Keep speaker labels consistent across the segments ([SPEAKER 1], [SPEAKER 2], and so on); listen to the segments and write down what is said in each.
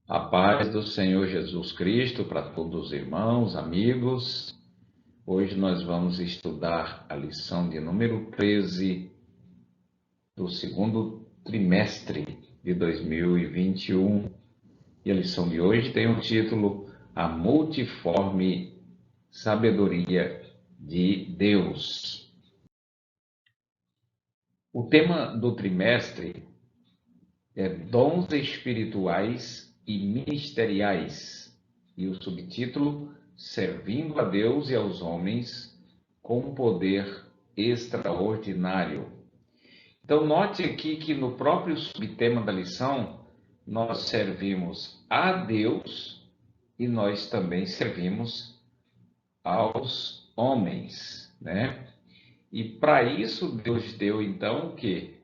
[SPEAKER 1] A paz do Senhor Jesus Cristo para todos os irmãos, amigos. Hoje nós vamos estudar a lição de número 13 do segundo trimestre de 2021. E a lição de hoje tem o título A Multiforme Sabedoria de Deus. O tema do trimestre é Dons Espirituais e Ministeriais, e o subtítulo Servindo a Deus e aos Homens com Poder Extraordinário. Então, note aqui que no próprio subtema da lição, nós servimos a Deus e nós também servimos aos homens, né? E para isso Deus deu então o quê?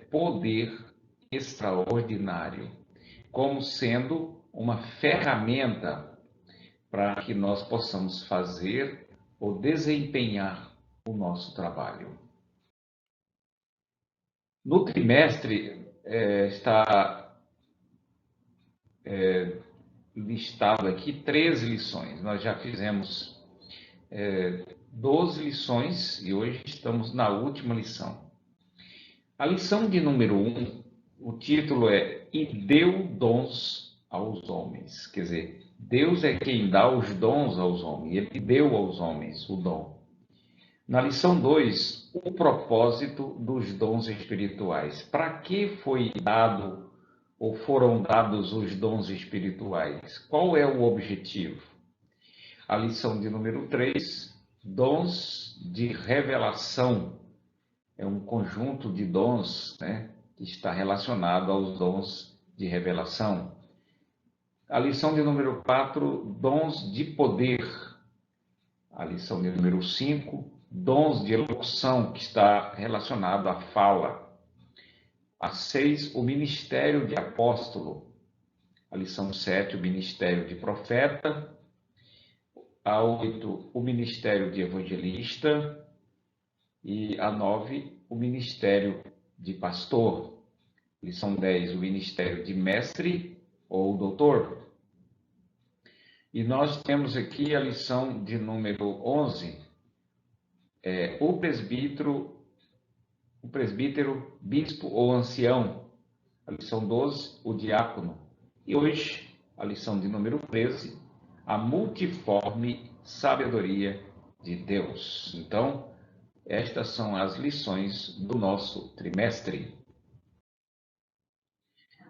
[SPEAKER 1] Poder extraordinário, como sendo uma ferramenta para que nós possamos fazer ou desempenhar o nosso trabalho. No trimestre está listado aqui 13 lições. Nós já fizemos 12 lições e hoje estamos na última lição. A lição de número 1, o título é E deu dons aos homens. Quer dizer, Deus é quem dá os dons aos homens. Ele deu aos homens o dom. Na lição 2, o propósito dos dons espirituais. Para que foi dado ou foram dados os dons espirituais? Qual é o objetivo? A lição de número 3, dons de revelação. É um conjunto de dons, né, que está relacionado aos dons de revelação. A lição de número 4, dons de poder. A lição de número 5, dons de elocução, que está relacionado à fala. A 6, o ministério de apóstolo. A lição 7, o ministério de profeta. A 8, o ministério de evangelista. E a 9, o ministério de pastor. Lição 10, o ministério de mestre ou doutor. E nós temos aqui a lição de número 11, o presbítero, bispo ou ancião. A lição 12, o diácono. E hoje, a lição de número 13, a multiforme sabedoria de Deus. Então, estas são as lições do nosso trimestre.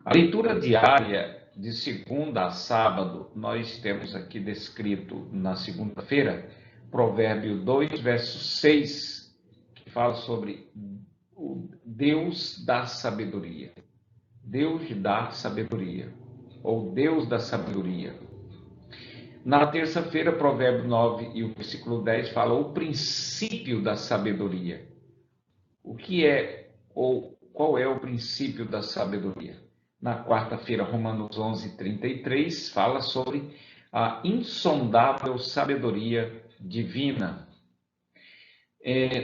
[SPEAKER 1] A leitura diária de segunda a sábado, nós temos aqui descrito na segunda-feira, Provérbio 2, verso 6, que fala sobre o Deus da sabedoria. Deus dá sabedoria, ou Deus da sabedoria. Na terça-feira, Provérbio 9 e o versículo 10 fala o princípio da sabedoria. O que é, ou qual é o princípio da sabedoria? Na quarta-feira, Romanos 11, 33, fala sobre a insondável sabedoria divina.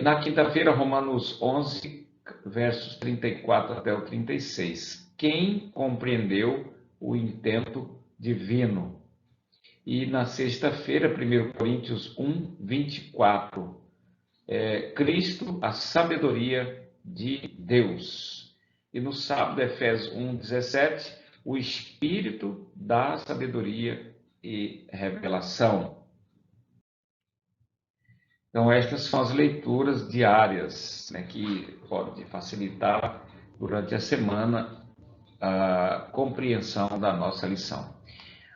[SPEAKER 1] Na quinta-feira, Romanos 11, versos 34 até o 36. Quem compreendeu o intento divino? E na sexta-feira, 1 Coríntios 1, 24. Cristo, a sabedoria de Deus. E no sábado, Efésios 1, 17, o Espírito da sabedoria e revelação. Então, estas são as leituras diárias, né, que podem facilitar durante a semana a compreensão da nossa lição.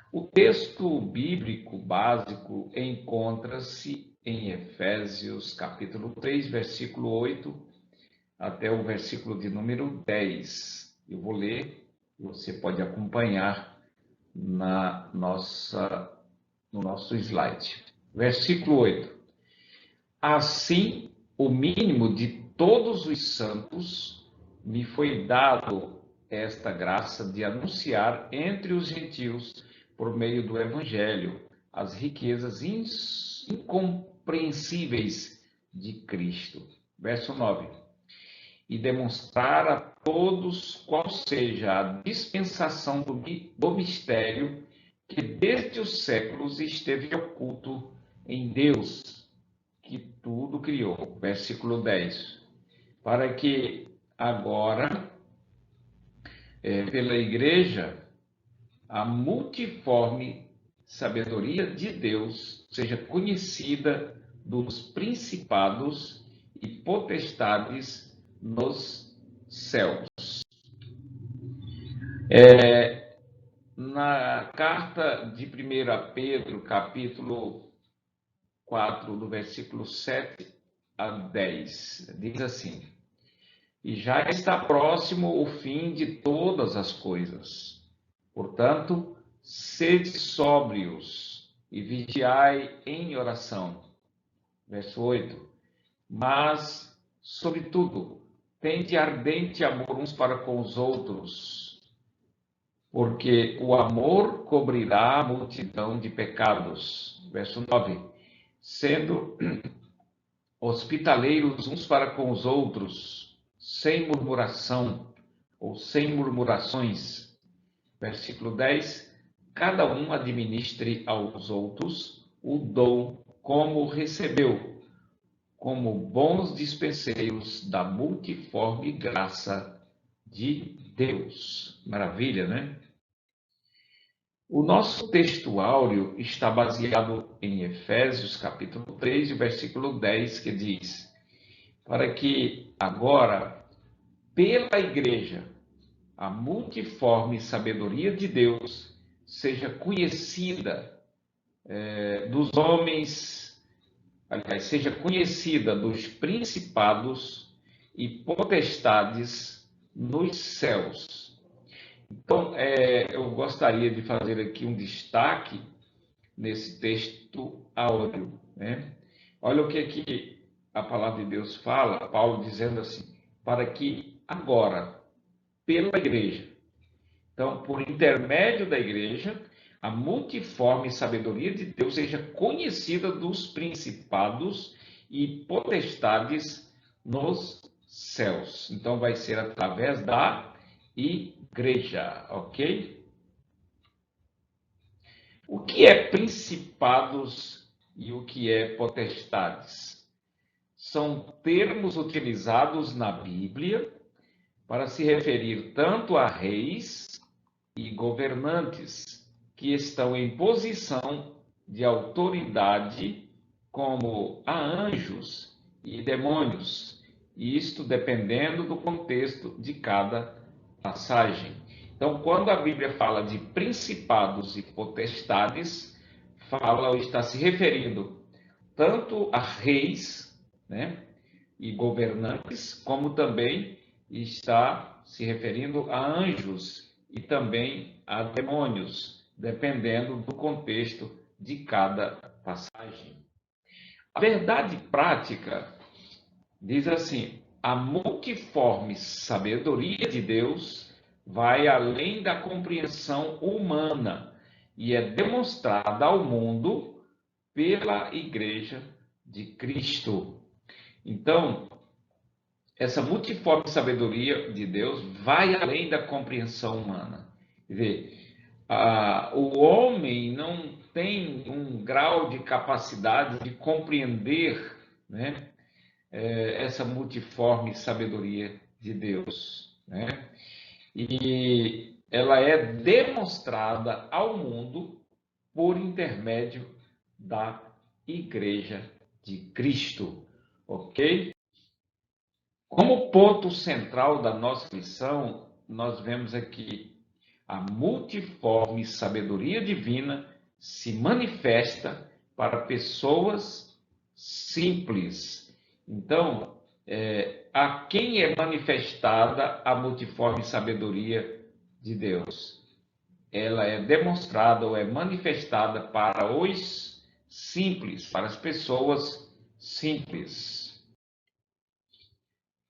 [SPEAKER 1] O texto bíblico básico encontra-se em Efésios capítulo 3, versículo 8 até o versículo de número 10. Eu vou ler, você pode acompanhar no nosso slide. Versículo 8. Assim, o mínimo de todos os santos me foi dado esta graça de anunciar entre os gentios, por meio do Evangelho, as riquezas incompreensíveis de Cristo. Verso 9. e demonstrar a todos qual seja a dispensação do mistério que desde os séculos esteve oculto em Deus, que tudo criou. Versículo 10. Para que agora, pela igreja, a multiforme sabedoria de Deus seja conhecida dos principados e potestades nos céus. Na carta de 1 Pedro, capítulo 4, do versículo 7 a 10, diz assim: E já está próximo o fim de todas as coisas. Portanto, sede sóbrios e vigiai em oração. Verso 8. Mas, sobretudo, tende ardente amor uns para com os outros, porque o amor cobrirá a multidão de pecados. Verso 9. Sendo hospitaleiros uns para com os outros, sem murmuração ou sem murmurações. Versículo 10. Cada um administre aos outros o dom como recebeu, como bons dispenseiros da multiforme graça de Deus. Maravilha, né? O nosso texto áureo está baseado em Efésios, capítulo 3, versículo 10, que diz: para que agora, pela igreja, a multiforme sabedoria de Deus seja conhecida dos homens, aliás, seja conhecida dos principados e potestades nos céus. Então, eu gostaria de fazer aqui um destaque nesse texto áureo, né? Olha o que a palavra de Deus fala, Paulo dizendo assim: para que agora, pela igreja, então, por intermédio da igreja, a multiforme sabedoria de Deus seja conhecida dos principados e potestades nos céus. Então, vai ser através da igreja, ok? O que é principados e o que é potestades? São termos utilizados na Bíblia para se referir tanto a reis e governantes que estão em posição de autoridade, como a anjos e demônios, e isto dependendo do contexto de cada passagem. Então, quando a Bíblia fala de principados e potestades, fala ou está se referindo tanto a reis, né, e governantes, como também está se referindo a anjos e também a demônios, dependendo do contexto de cada passagem. A verdade prática diz assim: a multiforme sabedoria de Deus vai além da compreensão humana e é demonstrada ao mundo pela Igreja de Cristo. Então, essa multiforme sabedoria de Deus vai além da compreensão humana. Quer dizer, o homem não tem um grau de capacidade de compreender, né, essa multiforme sabedoria de Deus, né? E ela é demonstrada ao mundo por intermédio da Igreja de Cristo, ok? Como ponto central da nossa lição, nós vemos aqui a multiforme sabedoria divina se manifesta para pessoas simples. Então, a quem é manifestada a multiforme sabedoria de Deus? Ela é demonstrada ou é manifestada para os simples, para as pessoas simples.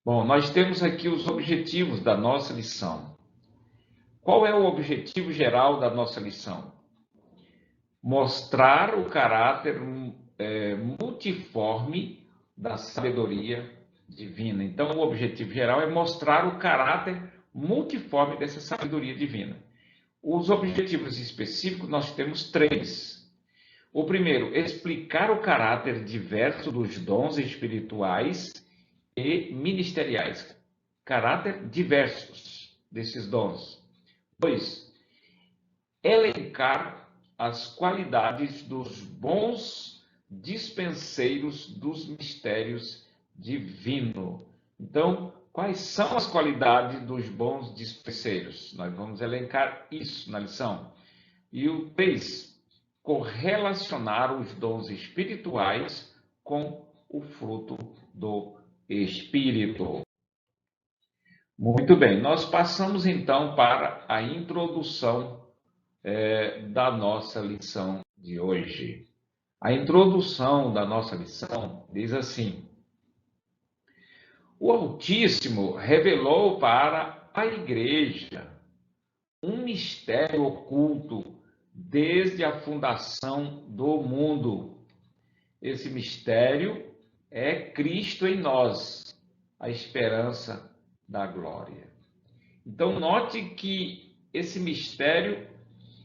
[SPEAKER 1] Bom, nós temos aqui os objetivos da nossa lição. Qual é o objetivo geral da nossa lição? Mostrar o caráter multiforme da sabedoria divina. Então, o objetivo geral é mostrar o caráter multiforme dessa sabedoria divina. Os objetivos específicos nós temos três. O primeiro, explicar o caráter diverso dos dons espirituais e ministeriais. Caráter diversos desses dons. 2. Elencar as qualidades dos bons dispenseiros dos mistérios divinos. Então, quais são as qualidades dos bons dispenseiros? Nós vamos elencar isso na lição. E o 3, correlacionar os dons espirituais com o fruto do Espírito. Muito bem, nós passamos então para a introdução da nossa lição de hoje. A introdução da nossa lição diz assim: o Altíssimo revelou para a Igreja um mistério oculto desde a fundação do mundo. Esse mistério é Cristo em nós, a esperança da glória. Então, note que esse mistério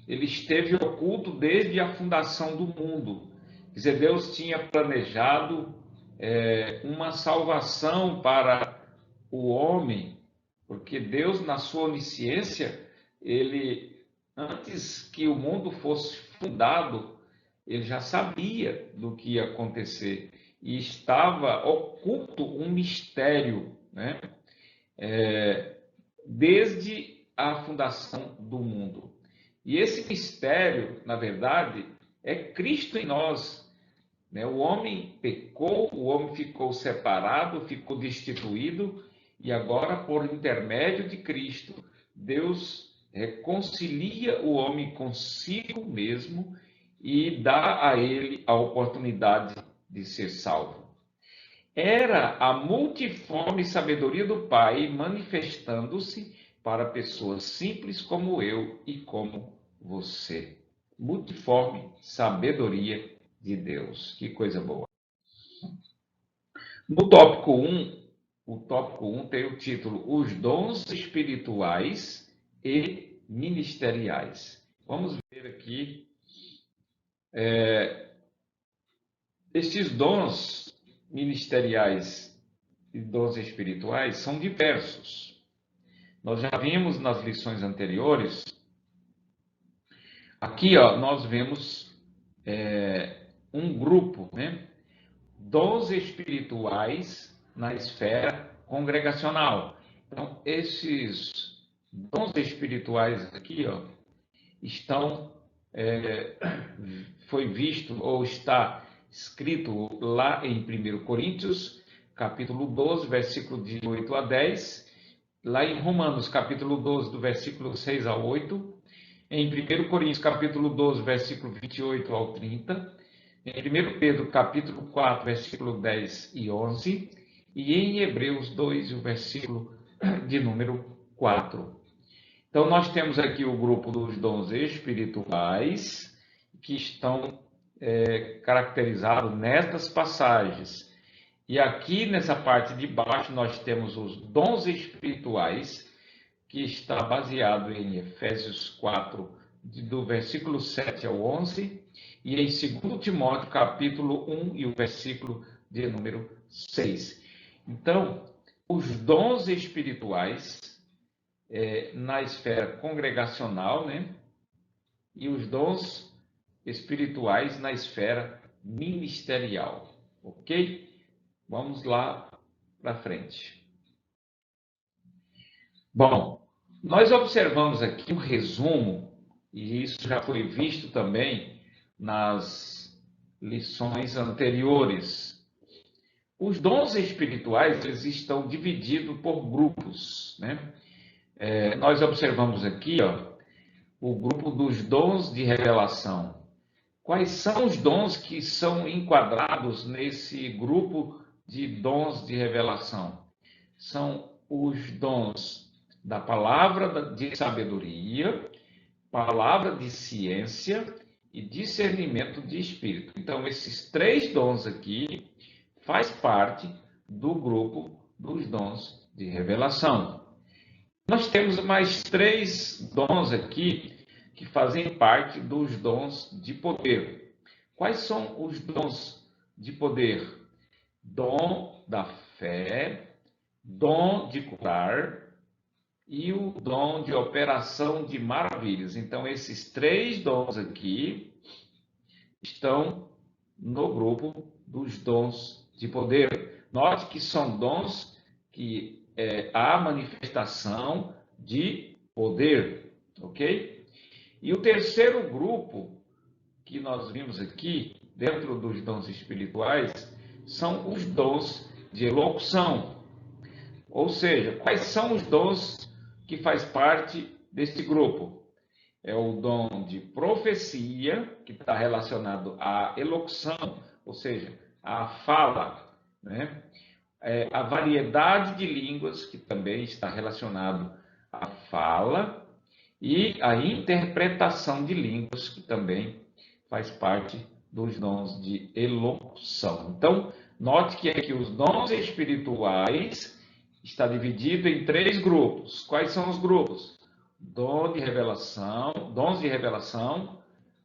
[SPEAKER 1] ele esteve oculto desde a fundação do mundo. Quer dizer, Deus tinha planejado uma salvação para o homem, porque Deus, na sua onisciência, ele, antes que o mundo fosse fundado, ele já sabia do que ia acontecer e estava oculto um mistério, né? Desde a fundação do mundo. E esse mistério, na verdade, é Cristo em nós. Né? O homem pecou, o homem ficou separado, ficou destituído, e agora, por intermédio de Cristo, Deus reconcilia o homem consigo mesmo e dá a ele a oportunidade de ser salvo. Era a multiforme sabedoria do Pai manifestando-se para pessoas simples como eu e como você. Multiforme sabedoria de Deus. Que coisa boa. No tópico 1, o tópico 1 tem o título Os dons espirituais e ministeriais. Vamos ver aqui estes dons ministeriais e dons espirituais são diversos. Nós já vimos nas lições anteriores. Aqui, nós vemos um grupo, né? Dons espirituais na esfera congregacional. Então, esses dons espirituais aqui, estão, foi visto ou está escrito lá em 1 Coríntios, capítulo 12, versículo de 8 a 10, lá em Romanos, capítulo 12, do versículo 6 a 8, em 1 Coríntios, capítulo 12, versículo 28 ao 30, em 1 Pedro, capítulo 4, versículo 10 e 11, e em Hebreus 2, o versículo de número 4. Então, nós temos aqui o grupo dos dons espirituais, que estão caracterizados nestas passagens. E aqui, nessa parte de baixo, nós temos os dons espirituais, que está baseado em Efésios 4, do versículo 7 ao 11, e em 2 Timóteo, capítulo 1, e o versículo de número 6. Então, os dons espirituais na esfera congregacional, né? E os dons espirituais na esfera ministerial. Ok? Vamos lá para frente. Bom, nós observamos aqui um resumo, e isso já foi visto também nas lições anteriores. Os dons espirituais, eles estão divididos por grupos, né? Nós observamos aqui, o grupo dos dons de revelação. Quais são os dons que são enquadrados nesse grupo de dons de revelação? São os dons da palavra de sabedoria, palavra de ciência e discernimento de espírito. Então, esses três dons aqui faz parte do grupo dos dons de revelação. Nós temos mais 3 dons aqui que fazem parte dos dons de poder. Quais são os dons de poder? Dom da fé, dom de curar e o dom de operação de maravilhas. Então, esses 3 dons aqui estão no grupo dos dons de poder. Note que são dons que há manifestação de poder, ok? E o terceiro grupo que nós vimos aqui, dentro dos dons espirituais, são os dons de elocução. Ou seja, quais são os dons que faz parte deste grupo? É o dom de profecia, que está relacionado à elocução, ou seja, à fala, né? A variedade de línguas, que também está relacionado à fala, e a interpretação de línguas, que também faz parte dos dons de elocução. Então, note que aqui os dons espirituais está dividido em 3 grupos. Quais são os grupos? Dons de revelação,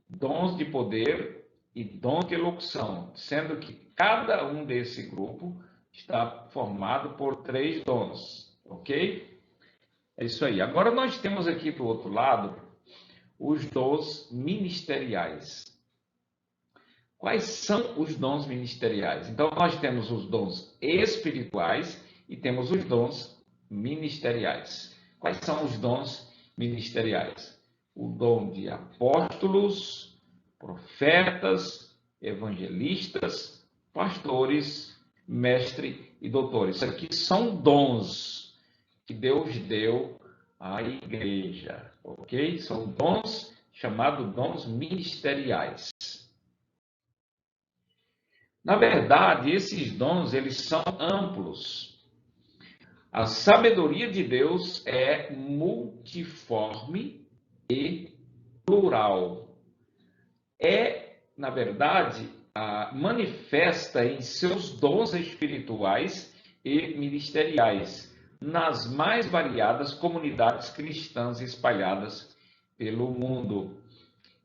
[SPEAKER 1] dons de poder e dons de elocução, sendo que cada um desse grupo está formado por 3 dons, ok? É isso aí. Agora nós temos aqui do outro lado os dons ministeriais. Quais são os dons ministeriais? Então nós temos os dons espirituais e temos os dons ministeriais. Quais são os dons ministeriais? O dom de apóstolos, profetas, evangelistas, pastores, mestre e doutores. Isso aqui são dons que Deus deu à igreja, ok? São dons chamados dons ministeriais. Na verdade, esses dons, eles são amplos. A sabedoria de Deus é multiforme e plural. Na verdade, manifesta em seus dons espirituais e ministeriais, nas mais variadas comunidades cristãs espalhadas pelo mundo.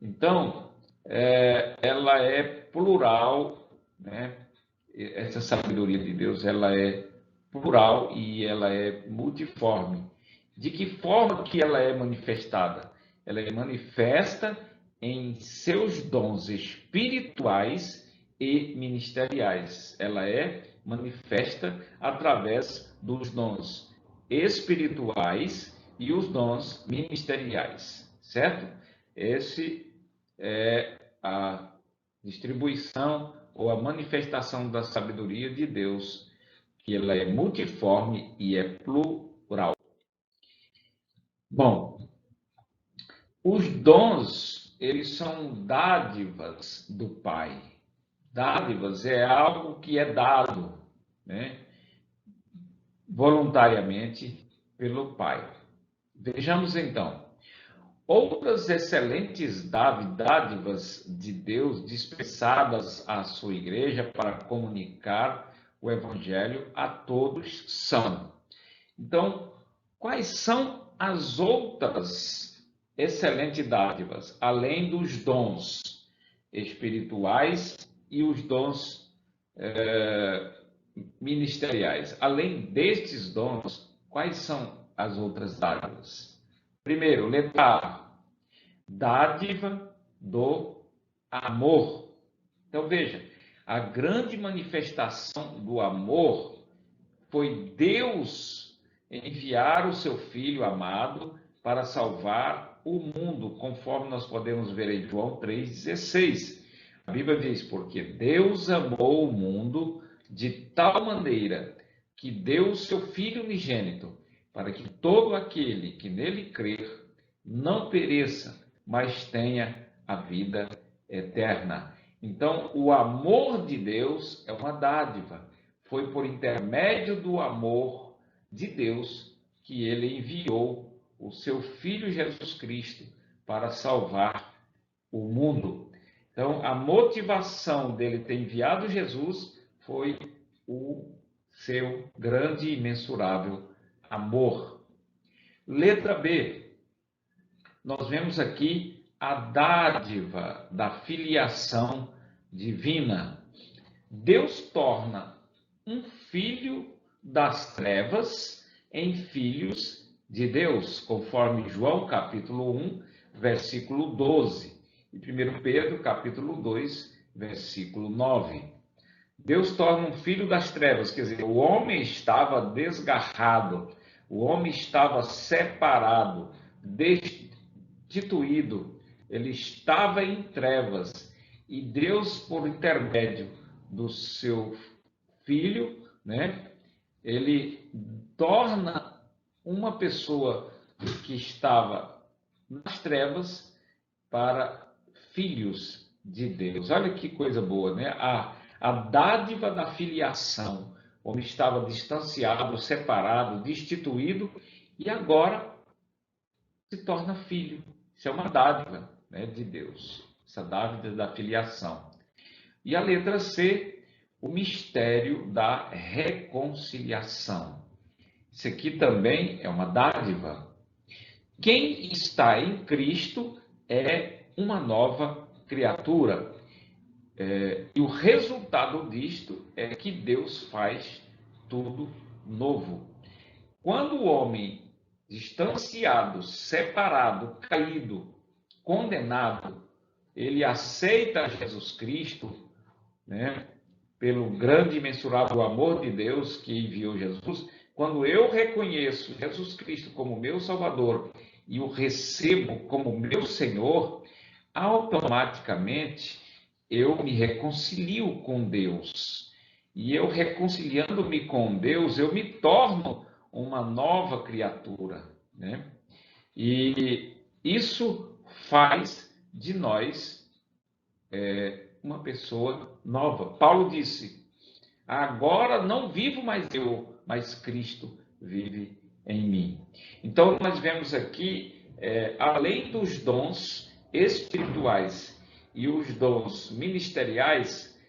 [SPEAKER 1] Então, ela é plural, né? Essa sabedoria de Deus, ela é plural e ela é multiforme. De que forma que ela é manifestada? Ela é manifesta em seus dons espirituais e ministeriais. Ela é manifesta através dos dons espirituais e os dons ministeriais, certo? Esse é a distribuição ou a manifestação da sabedoria de Deus, que ela é multiforme e é plural. Bom, os dons, eles são dádivas do Pai. Dádivas é algo que é dado, né, voluntariamente pelo Pai. Vejamos então. Outras excelentes dádivas de Deus dispensadas à sua igreja para comunicar o evangelho a todos são. Então, quais são as outras excelentes dádivas, além dos dons espirituais e os dons ministeriais? Além destes dons, quais são as outras dádivas? Primeiro, letra A, dádiva do amor. Então, veja, a grande manifestação do amor foi Deus enviar o seu Filho amado para salvar o mundo, conforme nós podemos ver em João 3,16. A Bíblia diz, porque Deus amou o mundo de tal maneira que deu o seu Filho unigênito, para que todo aquele que nele crer não pereça, mas tenha a vida eterna. Então, o amor de Deus é uma dádiva. Foi por intermédio do amor de Deus que ele enviou o seu Filho Jesus Cristo para salvar o mundo. Então, a motivação dele ter enviado Jesus foi o seu grande e imensurável amor. Letra B, nós vemos aqui a dádiva da filiação divina. Deus torna um filho das trevas em filhos de Deus, conforme João capítulo 1, versículo 12, e 1 Pedro capítulo 2, versículo 9. Deus torna um filho das trevas, quer dizer, o homem estava desgarrado, o homem estava separado, destituído, ele estava em trevas, e Deus, por intermédio do seu filho, né, ele torna uma pessoa que estava nas trevas para filhos de Deus. Olha que coisa boa, né? A dádiva da filiação. O homem estava distanciado, separado, destituído, e agora se torna filho. Isso é uma dádiva, né, de Deus, essa dádiva da filiação. E a letra C, o mistério da reconciliação. Isso aqui também é uma dádiva. Quem está em Cristo é uma nova criatura. E o resultado disto é que Deus faz tudo novo. Quando o homem distanciado, separado, caído, condenado, ele aceita Jesus Cristo, né, pelo grande e imensurável amor de Deus que enviou Jesus, quando eu reconheço Jesus Cristo como meu Salvador e o recebo como meu Senhor, automaticamente eu me reconcilio com Deus. E eu reconciliando-me com Deus, eu me torno uma nova criatura, né? E isso faz de nós uma pessoa nova. Paulo disse: agora não vivo mais eu, mas Cristo vive em mim. Então nós vemos aqui, além dos dons espirituais e os dons ministeriais,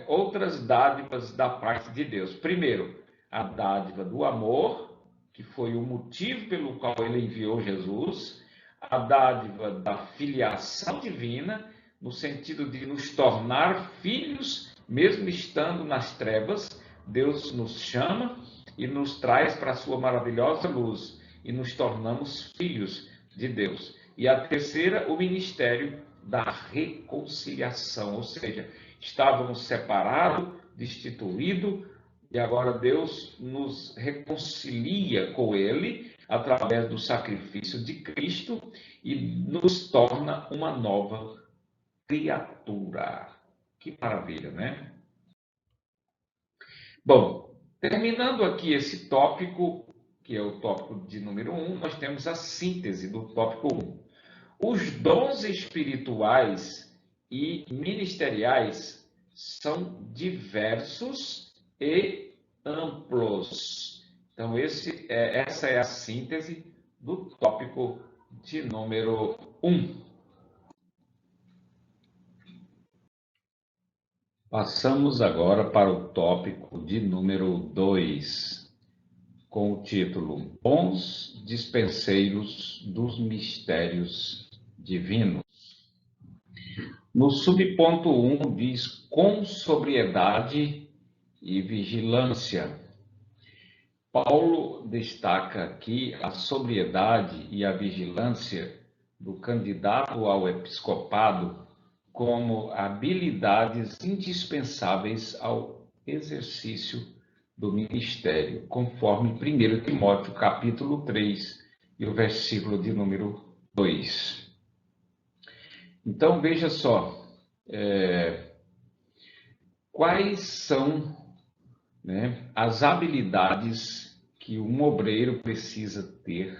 [SPEAKER 1] outras dádivas da parte de Deus. Primeiro, a dádiva do amor, que foi o motivo pelo qual ele enviou Jesus, a dádiva da filiação divina, no sentido de nos tornar filhos, mesmo estando nas trevas. Deus nos chama e nos traz para a sua maravilhosa luz, e nos tornamos filhos de Deus. E a terceira, o ministério da reconciliação, ou seja, estávamos separados, destituídos, e agora Deus nos reconcilia com Ele através do sacrifício de Cristo e nos torna uma nova criatura. Que maravilha, né? Bom, terminando aqui esse tópico, que é o tópico de número 1, nós temos a síntese do tópico 1. Os dons espirituais e ministeriais são diversos e amplos. Então, essa é a síntese do tópico de número 1. Passamos agora para o tópico de número 2, com o título Bons Dispenseiros dos Mistérios Divinos. No subponto 1 diz com sobriedade e vigilância. Paulo destaca aqui a sobriedade e a vigilância do candidato ao episcopado como habilidades indispensáveis ao exercício do ministério, conforme 1 Timóteo capítulo 3 e o versículo de número 2. Então, veja só, quais são, né, as habilidades que um obreiro precisa ter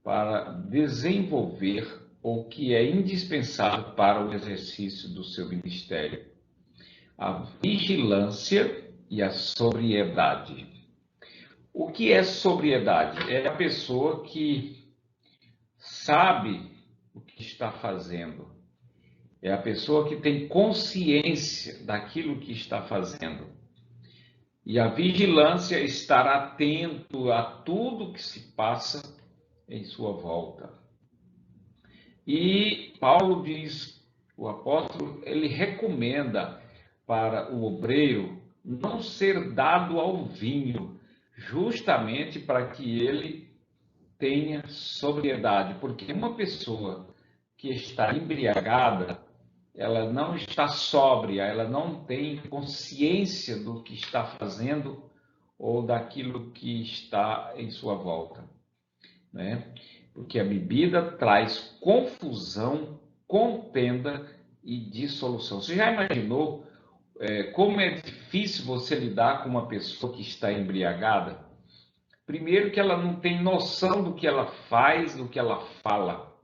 [SPEAKER 1] para desenvolver o que é indispensável para o exercício do seu ministério: a vigilância e a sobriedade. O que é sobriedade? É a pessoa que sabe o que está fazendo. É a pessoa que tem consciência daquilo que está fazendo. E a vigilância é estar atento a tudo que se passa em sua volta. E Paulo diz, o apóstolo, ele recomenda para o obreiro não ser dado ao vinho, justamente para que ele tenha sobriedade, porque uma pessoa que está embriagada, ela não está sóbria, ela não tem consciência do que está fazendo ou daquilo que está em sua volta, né? Porque a bebida traz confusão, contenda e dissolução. Você já imaginou como é difícil você lidar com uma pessoa que está embriagada? Primeiro que ela não tem noção do que ela faz, do que ela fala.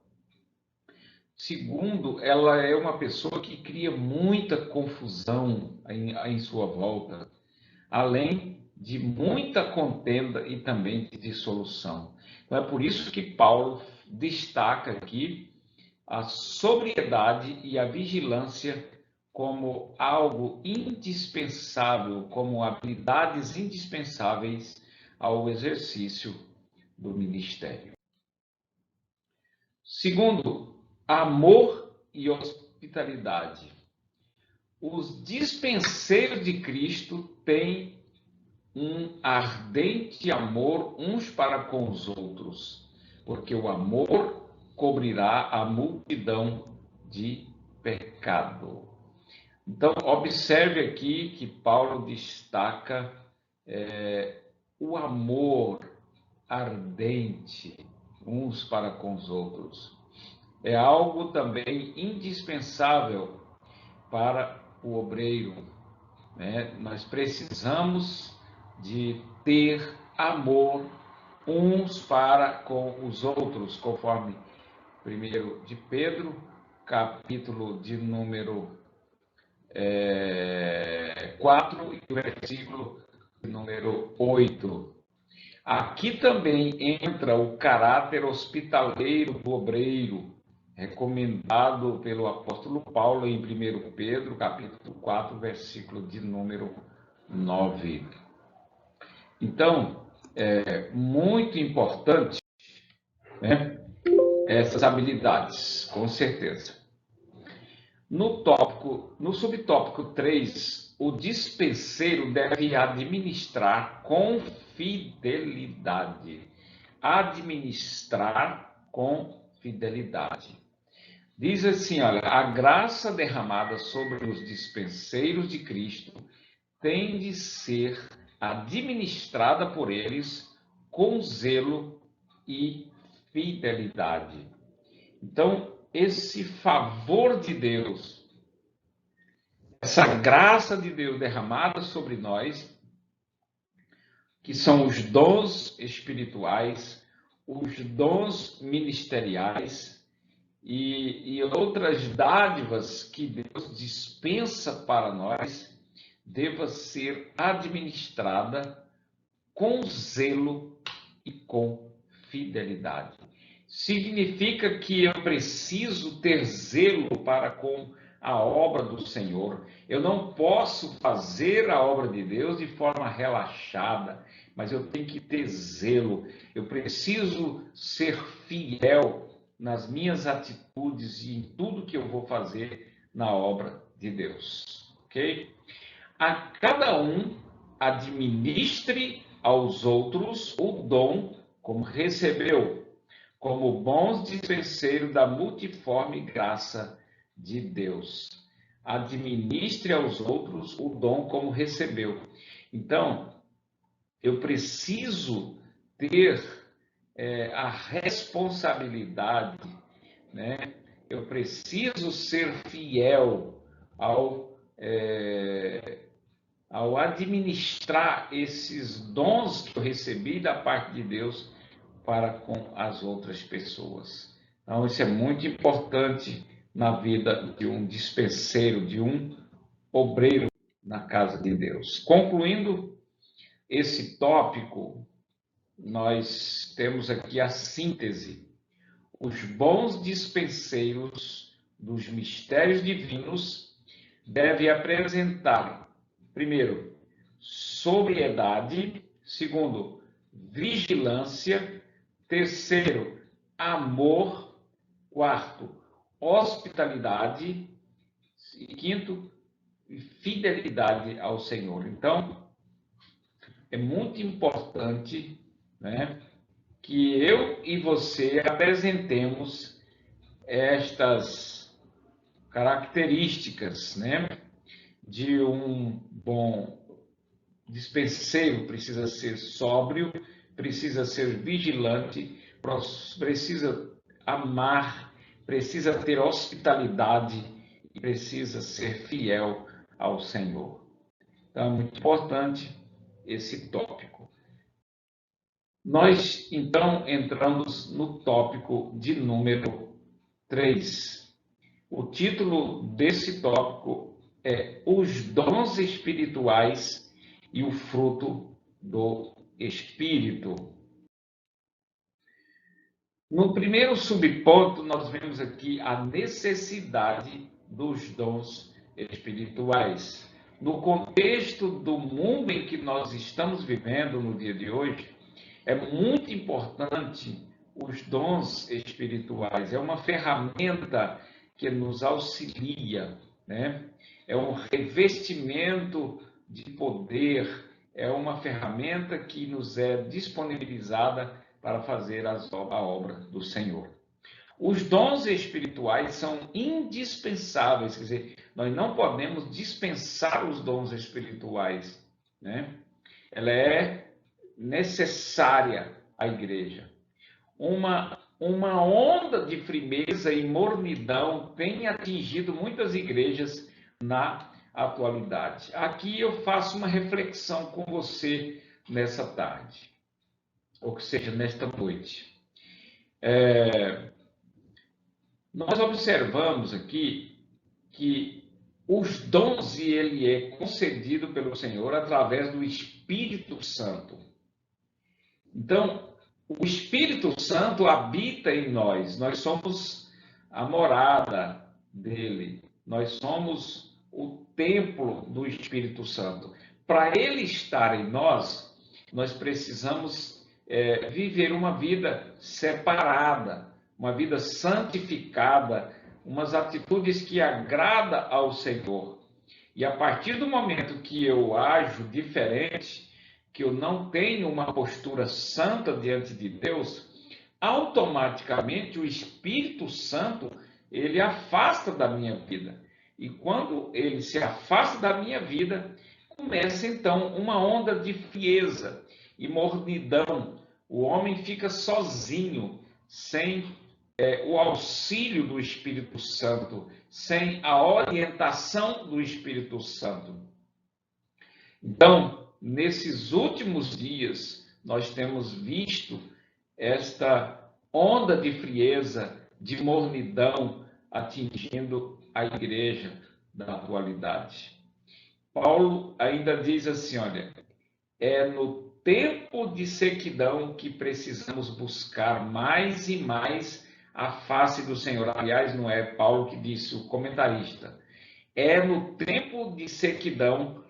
[SPEAKER 1] Segundo, ela é uma pessoa que cria muita confusão em sua volta, além de muita contenda e também de dissolução. Então é por isso que Paulo destaca aqui a sobriedade e a vigilância como algo indispensável, como habilidades indispensáveis ao exercício do ministério. Segundo, amor e hospitalidade. Os dispenseiros de Cristo têm um ardente amor uns para com os outros, porque o amor cobrirá a multidão de pecado. Então, observe aqui que Paulo destaca o amor ardente uns para com os outros. É algo também indispensável para o obreiro, né? Nós precisamos de ter amor uns para com os outros, conforme 1 de Pedro, capítulo de número 4 e versículo de número 8. Aqui também entra o caráter hospitaleiro do obreiro, recomendado pelo apóstolo Paulo em 1 Pedro, capítulo 4, versículo de número 9. Então, é muito importante, né, essas habilidades, com certeza. No subtópico 3, o dispenseiro deve administrar com fidelidade. Administrar com fidelidade. Diz assim, olha, a graça derramada sobre os dispenseiros de Cristo tem de ser administrada por eles com zelo e fidelidade. Então, esse favor de Deus, essa graça de Deus derramada sobre nós, que são os dons espirituais, os dons ministeriais e outras dádivas que Deus dispensa para nós, deva ser administrada com zelo e com fidelidade. Significa que eu preciso ter zelo para com a obra do Senhor. Eu não posso fazer a obra de Deus de forma relaxada, mas eu tenho que ter zelo. Eu preciso ser fiel nas minhas atitudes e em tudo que eu vou fazer na obra de Deus. Ok? A cada um administre aos outros o dom como recebeu, como bons dispenseiros da multiforme graça de Deus. Administre aos outros o dom como recebeu. Então, eu preciso ter a responsabilidade, né? Eu preciso ser fiel ao administrar esses dons que eu recebi da parte de Deus para com as outras pessoas. Então, isso é muito importante na vida de um dispenseiro, de um obreiro na casa de Deus. Concluindo esse tópico, nós temos aqui a síntese. Os bons dispenseiros dos mistérios divinos devem apresentar, primeiro, sobriedade. Segundo, vigilância. Terceiro, amor. Quarto, hospitalidade. E quinto, fidelidade ao Senhor. Então, é muito importante, né, que eu e você apresentemos estas características, né, de um bom dispenseiro. Precisa ser sóbrio, precisa ser vigilante, precisa amar, precisa ter hospitalidade e precisa ser fiel ao Senhor. Então, é muito importante esse tópico. Nós, então, entramos no tópico de número 3. O título desse tópico é Os Dons Espirituais e o Fruto do Espírito. No primeiro subponto, nós vemos aqui a necessidade dos dons espirituais. No contexto do mundo em que nós estamos vivendo no dia de hoje, é muito importante os dons espirituais. É uma ferramenta que nos auxilia, né? É um revestimento de poder, é uma ferramenta que nos é disponibilizada para fazer a obra do Senhor. Os dons espirituais são indispensáveis, quer dizer, nós não podemos dispensar os dons espirituais, né? Ela é necessária à igreja. Uma onda de frieza e mornidão tem atingido muitas igrejas na atualidade. Aqui eu faço uma reflexão com você nessa tarde, ou seja, nesta noite. Nós observamos aqui que os dons ele é concedido pelo Senhor através do Espírito Santo. Então, o Espírito Santo habita em nós. Nós somos a morada dele. Nós somos o templo do Espírito Santo. Para ele estar em nós, nós precisamos viver uma vida separada, uma vida santificada, umas atitudes que agradam ao Senhor. E a partir do momento que eu ajo diferente, que eu não tenho uma postura santa diante de Deus, automaticamente o Espírito Santo, ele afasta da minha vida. E quando ele se afasta da minha vida, começa então uma onda de frieza e mornidão. O homem fica sozinho, sem o auxílio do Espírito Santo, sem a orientação do Espírito Santo. Então, nesses últimos dias, nós temos visto esta onda de frieza, de mornidão atingindo a igreja da atualidade. Paulo ainda diz assim, olha, é no tempo de sequidão que precisamos buscar mais e mais a face do Senhor. Aliás, não é Paulo que disse, o comentarista. É no tempo de sequidão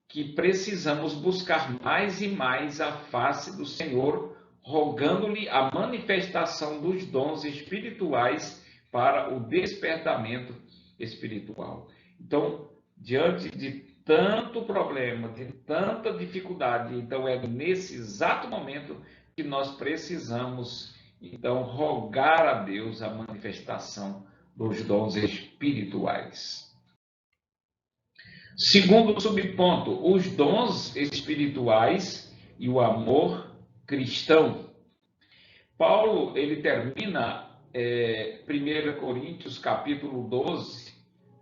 [SPEAKER 1] que precisamos buscar mais e mais a face do Senhor, rogando-lhe a manifestação dos dons espirituais para o despertamento espiritual. Então, diante de tanto problema, de tanta dificuldade, então é nesse exato momento que nós precisamos, então, rogar a Deus a manifestação dos dons espirituais. Segundo subponto, os dons espirituais e o amor cristão. Paulo, ele termina 1 Coríntios capítulo 12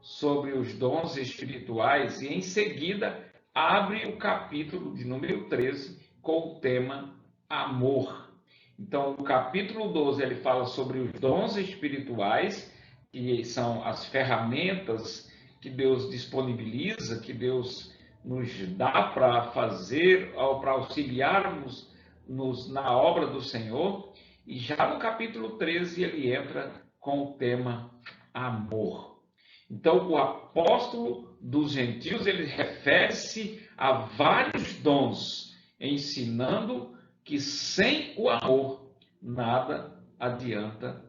[SPEAKER 1] sobre os dons espirituais e em seguida abre o capítulo de número 13 com o tema amor. Então, no capítulo 12 ele fala sobre os dons espirituais, que são as ferramentas que Deus disponibiliza, que Deus nos dá para fazer, para auxiliarmos na obra do Senhor. E já no capítulo 13 ele entra com o tema amor. Então, o apóstolo dos gentios, ele refere-se a vários dons, ensinando que sem o amor nada adianta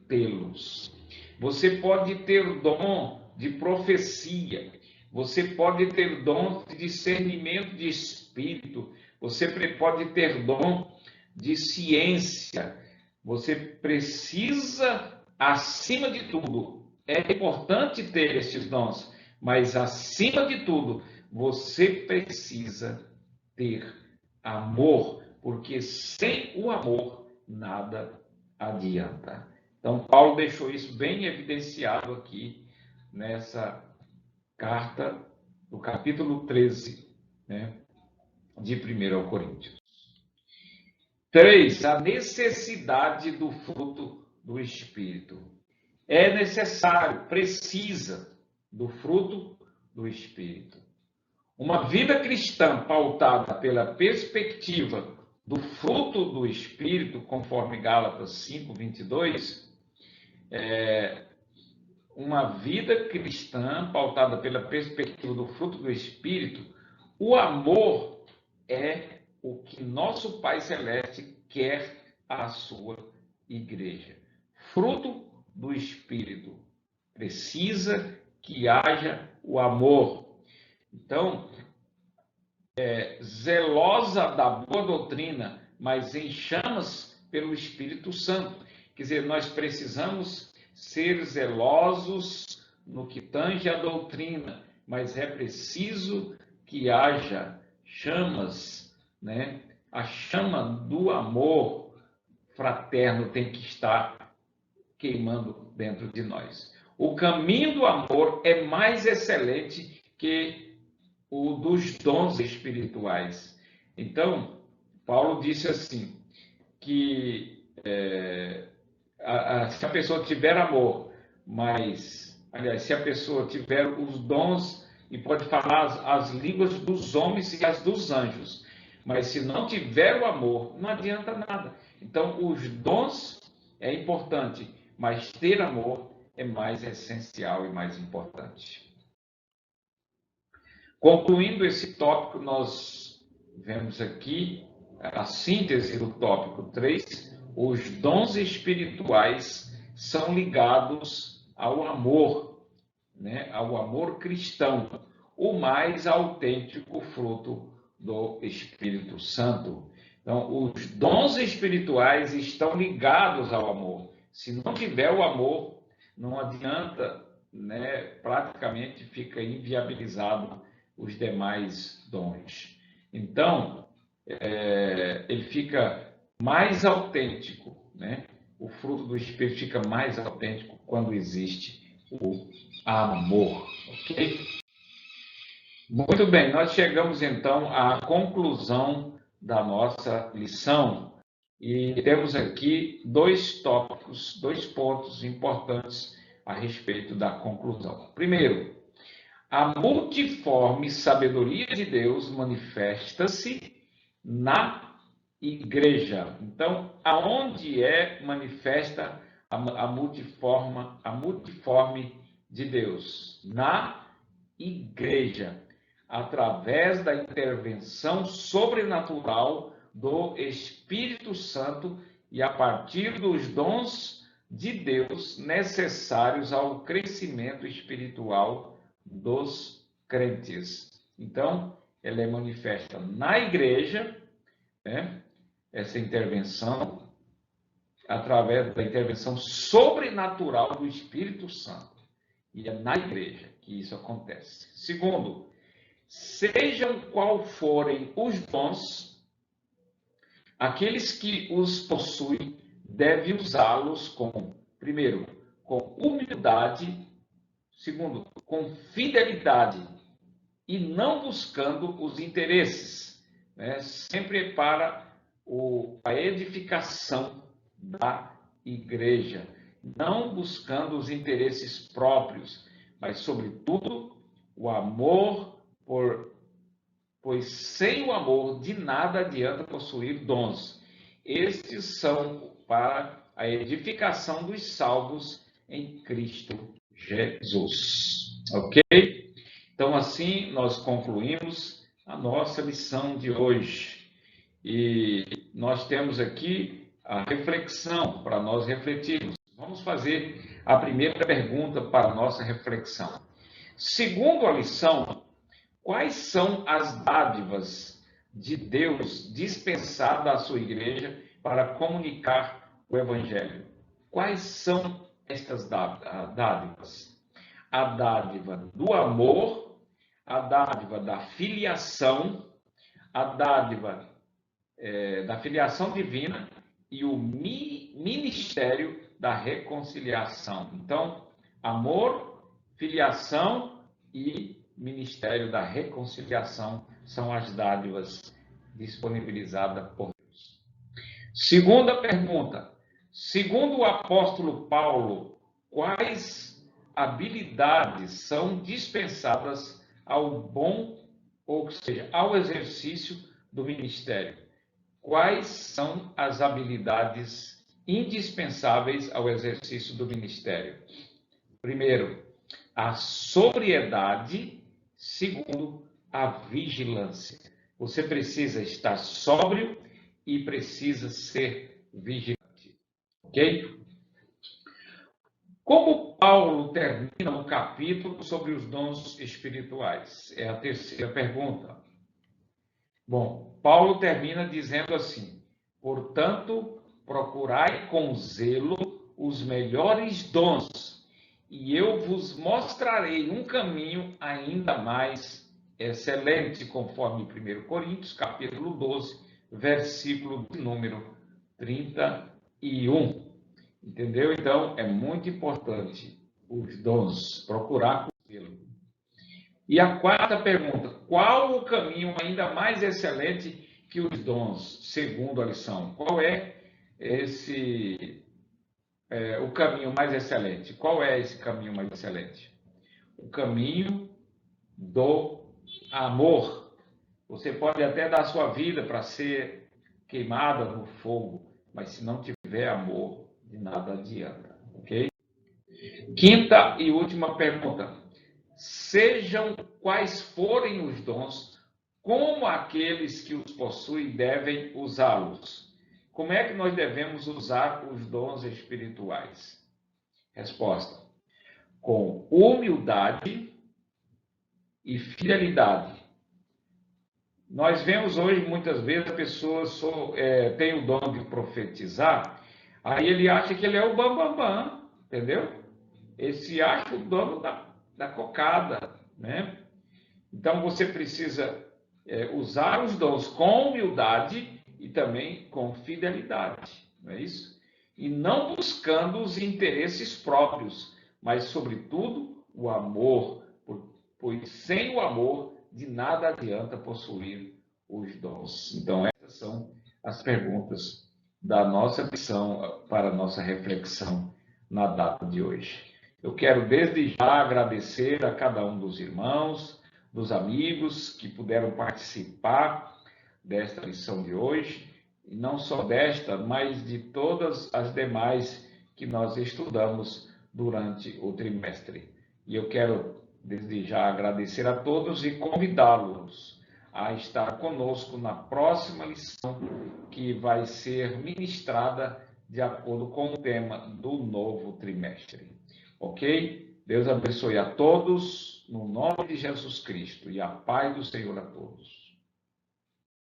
[SPEAKER 1] tê-los. Você pode ter dom de profecia, você pode ter dom de discernimento de espírito, você pode ter dom de ciência. Você precisa, acima de tudo, é importante ter estes dons, mas acima de tudo, você precisa ter amor, porque sem o amor nada adianta. Então, Paulo deixou isso bem evidenciado aqui nessa carta do capítulo 13, né, de 1 Coríntios. 3. A necessidade do fruto do Espírito. É necessário, precisa do fruto do Espírito. Uma vida cristã pautada pela perspectiva do fruto do Espírito, conforme Gálatas 5:22, uma vida cristã pautada pela perspectiva do fruto do Espírito, o amor é o que nosso Pai Celeste quer à sua igreja. Fruto do Espírito. Precisa que haja o amor. Então, zelosa da boa doutrina, mas em chamas pelo Espírito Santo. Quer dizer, nós precisamos ser zelosos no que tange a doutrina, mas é preciso que haja chamas, né? A chama do amor fraterno tem que estar queimando dentro de nós. O caminho do amor é mais excelente que o dos dons espirituais. Então, Paulo disse assim, que se a pessoa tiver amor, aliás, se a pessoa tiver os dons e pode falar as línguas dos homens e as dos anjos, mas se não tiver o amor, não adianta nada. Então, os dons é importante, mas ter amor é mais essencial e mais importante. Concluindo esse tópico, nós vemos aqui a síntese do tópico 3. Os dons espirituais são ligados ao amor, né? Ao amor cristão, o mais autêntico fruto do Espírito Santo. Então, os dons espirituais estão ligados ao amor. Se não tiver o amor, não adianta, né? Praticamente fica inviabilizado os demais dons. Então, ele fica mais autêntico, né? O fruto do Espírito fica mais autêntico quando existe o amor, ok? Muito bem, nós chegamos então à conclusão da nossa lição e temos aqui dois tópicos, dois pontos importantes a respeito da conclusão. Primeiro, a multiforme sabedoria de Deus manifesta-se na igreja. Então, aonde manifesta a multiforme de Deus? Na igreja, através da intervenção sobrenatural do Espírito Santo e a partir dos dons de Deus necessários ao crescimento espiritual dos crentes. Então, ela é manifesta na igreja, né? Essa intervenção, através da intervenção sobrenatural do Espírito Santo. E é na igreja que isso acontece. Segundo, sejam qual forem os dons, aqueles que os possuem devem usá-los primeiro, com humildade, segundo, com fidelidade e não buscando os interesses, né? Sempre para a edificação da igreja, não buscando os interesses próprios, mas, sobretudo, o amor, pois sem o amor de nada adianta possuir dons. Estes são para a edificação dos salvos em Cristo Jesus. Ok? Então, assim, nós concluímos a nossa lição de hoje. E nós temos aqui a reflexão para nós refletirmos. Vamos fazer a primeira pergunta para a nossa reflexão. Segundo a lição, quais são as dádivas de Deus dispensadas à sua igreja para comunicar o Evangelho? Quais são estas dádivas? A dádiva do amor, a dádiva da filiação, a dádiva da filiação divina e o ministério da reconciliação. Então, amor, filiação e ministério da reconciliação são as dádivas disponibilizadas por Deus. Segunda pergunta. Segundo o apóstolo Paulo, quais habilidades são dispensadas ao bom, ou seja, ao exercício do ministério? Quais são as habilidades indispensáveis ao exercício do ministério? Primeiro, a sobriedade. Segundo, a vigilância. Você precisa estar sóbrio e precisa ser vigilante. Ok? Como Paulo termina o capítulo sobre os dons espirituais? É a terceira pergunta. Bom, Paulo termina dizendo assim: portanto, procurai com zelo os melhores dons, e eu vos mostrarei um caminho ainda mais excelente, conforme 1 Coríntios, capítulo 12, versículo de número 31. Entendeu? Então, é muito importante os dons, procurar com zelo. E a quarta pergunta: qual o caminho ainda mais excelente que os dons, segundo a lição? Qual é o caminho mais excelente? Qual é esse caminho mais excelente? O caminho do amor. Você pode até dar sua vida para ser queimada no fogo, mas se não tiver amor, de nada adianta, ok? Quinta e última pergunta: sejam quais forem os dons, como aqueles que os possuem devem usá-los? Como é que nós devemos usar os dons espirituais? Resposta: com humildade e fidelidade. Nós vemos hoje, muitas vezes, a pessoa tem o dom de profetizar, aí ele acha que ele é o bambambam, entendeu? Ele se acha o dono da cocada, né? Então, você precisa usar os dons com humildade e também com fidelidade, não é isso? E não buscando os interesses próprios, mas, sobretudo, o amor, pois sem o amor, de nada adianta possuir os dons. Então, essas são as perguntas da nossa lição para a nossa reflexão na data de hoje. Eu quero desde já agradecer a cada um dos irmãos, dos amigos que puderam participar desta lição de hoje, e não só desta, mas de todas as demais que nós estudamos durante o trimestre. E eu quero desde já agradecer a todos e convidá-los a estar conosco na próxima lição, que vai ser ministrada de acordo com o tema do novo trimestre. Ok? Deus abençoe a todos, no nome de Jesus Cristo, e a paz do Senhor a todos.